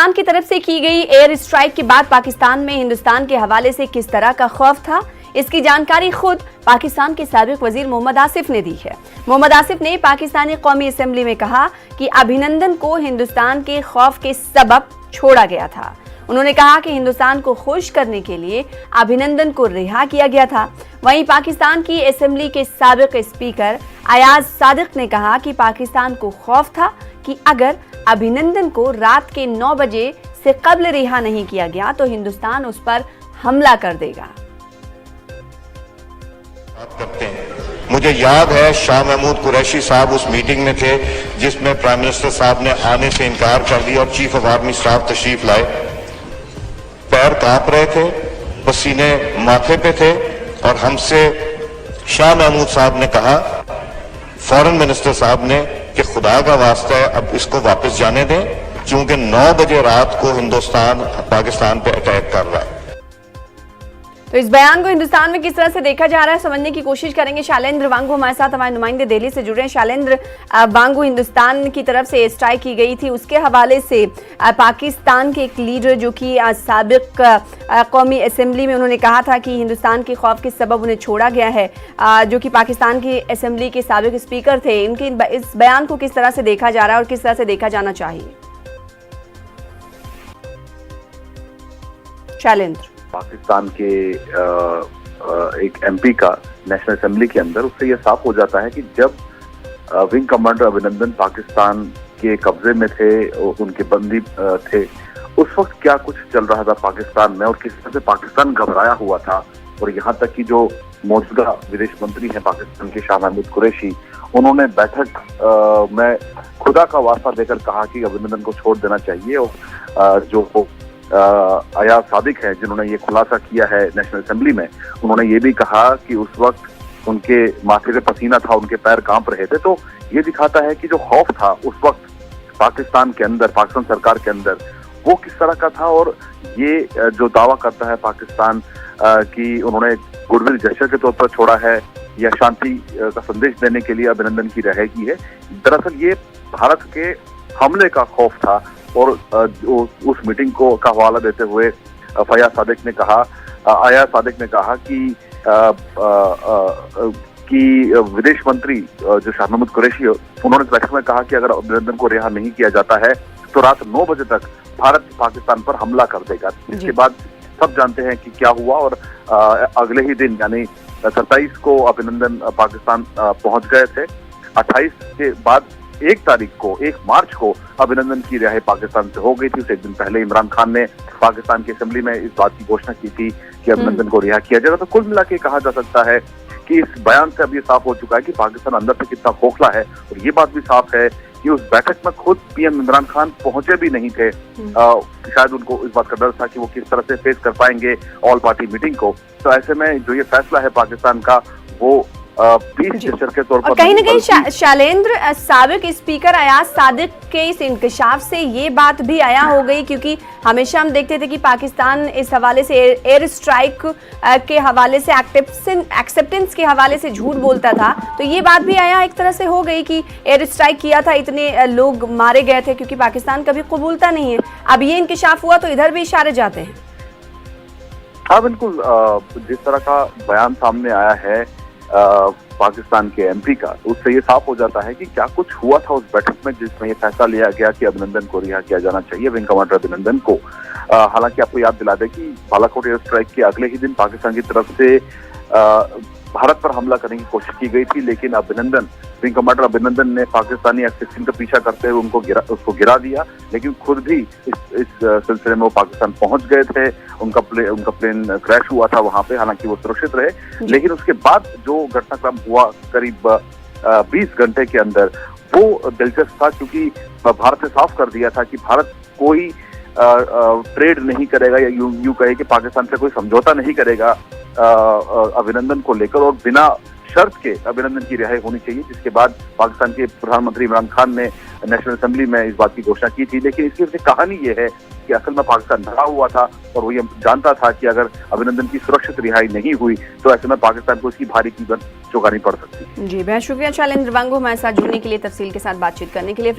पाकिस्तान की तरफ से की गई एयर स्ट्राइक के बाद पाकिस्तान में हिंदुस्तान के हवाले से किस तरह का खौफ था, इसकी जानकारी खुद पाकिस्तान के साबिक वजीर मोहम्मद आसिफ ने दी है। मोहम्मद आसिफ ने पाकिस्तानी कौमी असेंबली में कहा कि अभिनंदन को हिंदुस्तान के खौफ के सबब छोड़ा गया था। उन्होंने कहा कि हिंदुस्तान को खुश करने के लिए अभिनंदन को रिहा किया गया था। वहीं पाकिस्तान की असेंबली के साबिक स्पीकर अयाज सादिक ने कहा कि पाकिस्तान को खौफ था कि अगर अभिनंदन को रात के 9 बजे से कबल रिहा नहीं किया गया तो हिंदुस्तान उस पर हमला कर देगा। करते हैं। मुझे याद है शाह महमूद कुरैशी साहब उस मीटिंग में थे जिसमें प्राइम मिनिस्टर साहब ने आने से इनकार कर दिया और चीफ ऑफ आर्मी स्टाफ तशरीफ लाए। पैर कांप रहे थे, पसीने माथे पे थे और हमसे शाह महमूद साहब ने कहा, फॉरेन मिनिस्टर साहब ने, कि खुदा का वास्ता है अब इसको वापस जाने दें क्योंकि 9 बजे रात को हिंदुस्तान पाकिस्तान पे अटैक कर रहा है। तो इस बयान को हिंदुस्तान में किस तरह से देखा जा रहा है समझने की कोशिश करेंगे। शैलेंद्र वांगू हमारे साथ, हमारे नुमाइंदे दिल्ली से जुड़े हैं। शैलेंद्र वांगू, हिंदुस्तान की तरफ से स्ट्राइक की गई थी, उसके हवाले से पाकिस्तान के एक लीडर जो कि साबिक कौमी असेंबली में उन्होंने कहा था कि हिंदुस्तान के खौफ के सबब उन्हें छोड़ा गया है, जो कि पाकिस्तान की असेंबली के साबिक स्पीकर थे। इनके इस बयान को किस तरह से देखा जा रहा है और किस तरह से देखा जाना चाहिए? शैलेंद्र, पाकिस्तान के एक एमपी का नेशनल असेंबली के अंदर, उससे यह साफ हो जाता है कि जब विंग कमांडर अभिनंदन पाकिस्तान के कब्जे में थे, उनके बंदी थे, उस वक्त क्या कुछ चल रहा था पाकिस्तान में और किस तरह से पाकिस्तान घबराया हुआ था। और यहाँ तक कि जो मौजूदा विदेश मंत्री हैं पाकिस्तान के शाह महमूद कुरैशी, उन्होंने बैठक में खुदा का वास्ता देकर कहा कि अभिनंदन को छोड़ देना चाहिए। और जो अयाज सादिक हैं जिन्होंने ये खुलासा किया है नेशनल असेंबली में, उन्होंने ये भी कहा कि उस वक्त उनके माथे पे पसीना था, उनके पैर कांप रहे थे। तो ये दिखाता है कि जो खौफ था उस वक्त पाकिस्तान के अंदर, पाकिस्तान सरकार के अंदर, वो किस तरह का था। और ये जो दावा करता है पाकिस्तान कि उन्होंने गुडविल जेस्चर के तौर पर छोड़ा है या शांति का संदेश देने के लिए अभिनंदन की रिहाई की है, दरअसल ये भारत के हमले का खौफ था। और उस मीटिंग को का हवाला देते हुए अयाज सादिक ने कहा कि विदेश मंत्री जो शाह महमूद कुरैशी, उन्होंने बैठक में कहा कि अगर अभिनंदन को रिहा नहीं किया जाता है तो रात 9 बजे तक भारत पाकिस्तान पर हमला कर देगा। इसके बाद सब जानते हैं कि क्या हुआ। और अगले ही दिन यानी 27 को अभिनंदन पाकिस्तान पहुंच गए थे। 28 के बाद 1 मार्च को अभिनंदन की रिहाई पाकिस्तान से हो गई थी। उससे एक दिन पहले इमरान खान ने पाकिस्तान की असेंबली में इस बात की घोषणा की थी कि अभिनंदन को रिहा किया जाएगा। तो कुल मिला के कहा जा सकता है कि इस बयान से अब ये साफ हो चुका है कि पाकिस्तान अंदर से कितना खोखला है। और ये बात भी साफ है कि उस बैठक में खुद पीएम इमरान खान पहुंचे भी नहीं थे। शायद उनको इस बात का डर था कि वो किस तरह से फेस कर पाएंगे ऑल पार्टी मीटिंग को। तो ऐसे में जो ये फैसला है पाकिस्तान का, वो पीस जेस्चर के तौर पर कहीं न कहीं शैलेंद्र, साबिक स्पीकर अयाज सादिक के इस इंकशाफ से ये बात भी आया हो गई, क्योंकि हमेशा हम देखते थे कि पाकिस्तान इस हवाले से एयर स्ट्राइक के हवाले से एक्सेप्टेंस के हवाले से झूठ बोलता था। तो ये बात भी आया एक तरह से हो गई कि एयर स्ट्राइक किया था, इतने लोग मारे गए थे, क्योंकि पाकिस्तान कभी कबूलता नहीं है। अब ये इंकशाफ हुआ तो इधर भी इशारे जाते हैं। हाँ बिल्कुल, जिस तरह का बयान सामने आया है पाकिस्तान के एमपी का, उससे ये साफ हो जाता है कि क्या कुछ हुआ था उस बैठक में जिसमें ये फैसला लिया गया कि अभिनंदन को रिहा किया जाना चाहिए, विंग कमांडर अभिनंदन को। हालांकि आपको याद दिला दें कि बालाकोट एयर स्ट्राइक के अगले ही दिन पाकिस्तान की तरफ से भारत पर हमला करने की कोशिश की गई थी, लेकिन विंग कमांडर अभिनंदन ने पाकिस्तानी F-16 का पीछा करते हुए उसको गिरा दिया। लेकिन खुद भी इस सिलसिले में वो पाकिस्तान पहुंच गए थे। उनका प्लेन क्रैश हुआ था वहां पे, हालांकि वो सुरक्षित रहे। लेकिन उसके बाद जो घटनाक्रम हुआ करीब 20 घंटे के अंदर, वो दिलचस्प था, क्योंकि भारत ने साफ कर दिया था कि भारत कोई ट्रेड नहीं करेगा या यूं कहे कि पाकिस्तान से कोई समझौता नहीं करेगा अभिनंदन को लेकर, और बिना शर्त के अभिनंदन की रिहाई होनी चाहिए। जिसके बाद पाकिस्तान के प्रधानमंत्री इमरान खान ने नेशनल असेंबली में इस बात की घोषणा की थी। लेकिन इसकी वजह कहानी ये है कि असल में पाकिस्तान डरा हुआ था और वो ये जानता था कि अगर अभिनंदन की सुरक्षित रिहाई नहीं हुई तो ऐसे में पाकिस्तान को इसकी भारी कीमत चुकानी पड़ सकती है। जी, बहुत शुक्रिया शैलेंद्र वांगू हमारे साथ जुड़ने के लिए, तफसील के साथ बातचीत करने के लिए।